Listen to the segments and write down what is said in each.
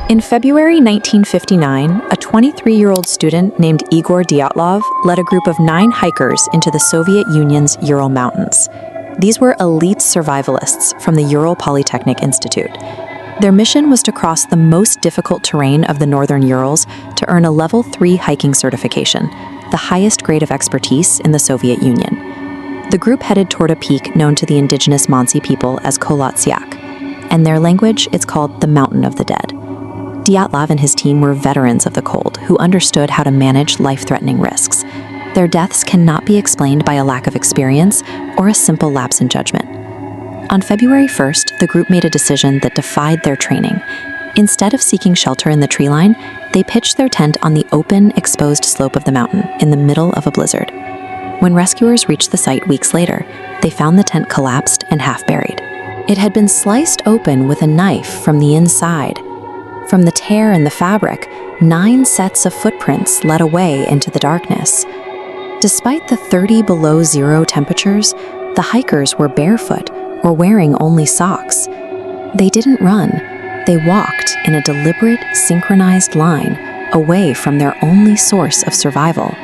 In February 1959, a 23-year-old student named Igor Dyatlov led a group of 9 hikers into the Soviet Union's Ural Mountains. These were elite survivalists from the Ural Polytechnic Institute. Their mission was to cross the most difficult terrain of the northern Urals to earn a Level 3 hiking certification, the highest grade of expertise in the Soviet Union. The group headed toward a peak known to the indigenous 𝗵𝗲 people as 𝗂𝗏𝗃. In their language, it's called the Mountain of the Dead. Dyatlov and his team were veterans of the cold who understood how to manage life-threatening risks. Their deaths cannot be explained by a lack of experience or a simple lapse in judgment. On February 1st, the group made a decision that defied their training. Instead of seeking shelter in the tree line, they pitched their tent on the open, exposed slope of the mountain in the middle of a blizzard. When rescuers reached the site weeks later, they found the tent collapsed and half-buried. It had been sliced open with a knife from the inside. From the tear in the fabric, 9 sets of footprints led away into the darkness. Despite the 30 below zero temperatures, the hikers were barefoot or wearing only socks. They didn't run. They walked in a deliberate, synchronized line away from their only source of survival.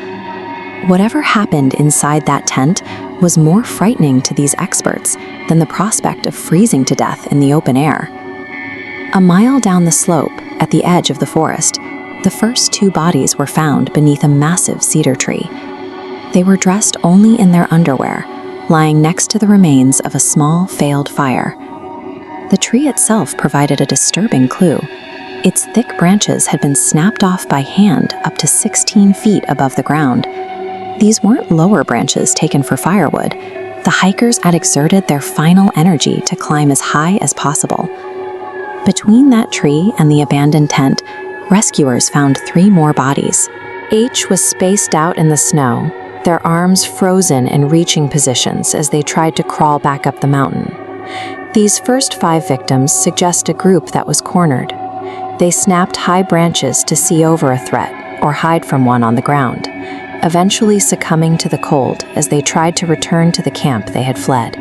Whatever happened inside that tent was more frightening to these experts than the prospect of freezing to death in the open air. A mile down the slope, at the edge of the forest, the first 2 bodies were found beneath a massive cedar tree. They were dressed only in their underwear, lying next to the remains of a small, failed fire. The tree itself provided a disturbing clue. Its thick branches had been snapped off by hand up to 16 feet above the ground. These weren't lower branches taken for firewood. The hikers had exerted their final energy to climb as high as possible. Between that tree and the abandoned tent, rescuers found 3 more bodies. H was spaced out in the snow, their arms frozen in reaching positions as they tried to crawl back up the mountain. These first 5 victims suggest a group that was cornered. They snapped high branches to see over a threat or hide from one on the ground, eventually succumbing to the cold as they tried to return to the camp they had fled.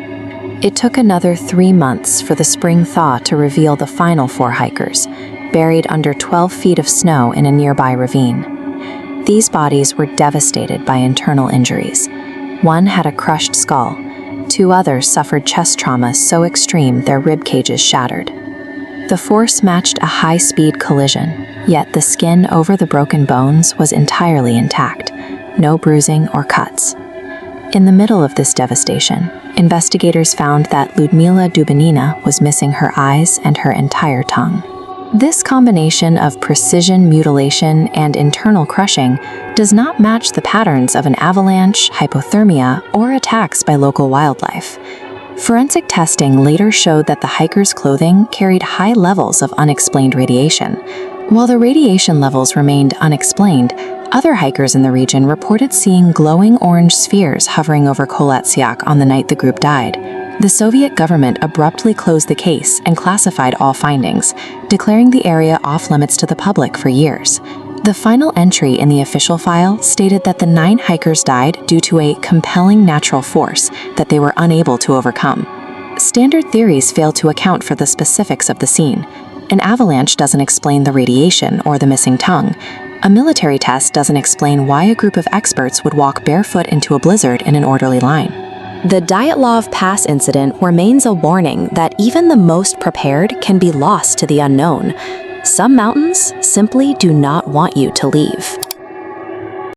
It took another 3 months for the spring thaw to reveal the final 4 hikers, buried under 12 feet of snow in a nearby ravine. These bodies were devastated by internal injuries. One had a crushed skull. 2 others suffered chest trauma so extreme their rib cages shattered. The force matched a high-speed collision, yet the skin over the broken bones was entirely intact, no bruising or cuts. In the middle of this devastation, investigators found that Lyudmila Dubinina was missing her eyes and her entire tongue. This combination of precision mutilation and internal crushing does not match the patterns of an avalanche, hypothermia, or attacks by local wildlife. Forensic testing later showed that the hikers' clothing carried high levels of unexplained radiation. While the radiation levels remained unexplained, other hikers in the region reported seeing glowing orange spheres hovering over 𝗂𝗏𝗃 on the night the group died. The Soviet government abruptly closed the case and classified all findings, declaring the area off-limits to the public for years. The final entry in the official file stated that the 9 hikers died due to a compelling natural force that they were unable to overcome. Standard theories fail to account for the specifics of the scene. An avalanche doesn't explain the radiation or the missing tongue. A military test doesn't explain why a group of experts would walk barefoot into a blizzard in an orderly line. The Dyatlov Pass incident remains a warning that even the most prepared can be lost to the unknown. Some mountains simply do not want you to leave.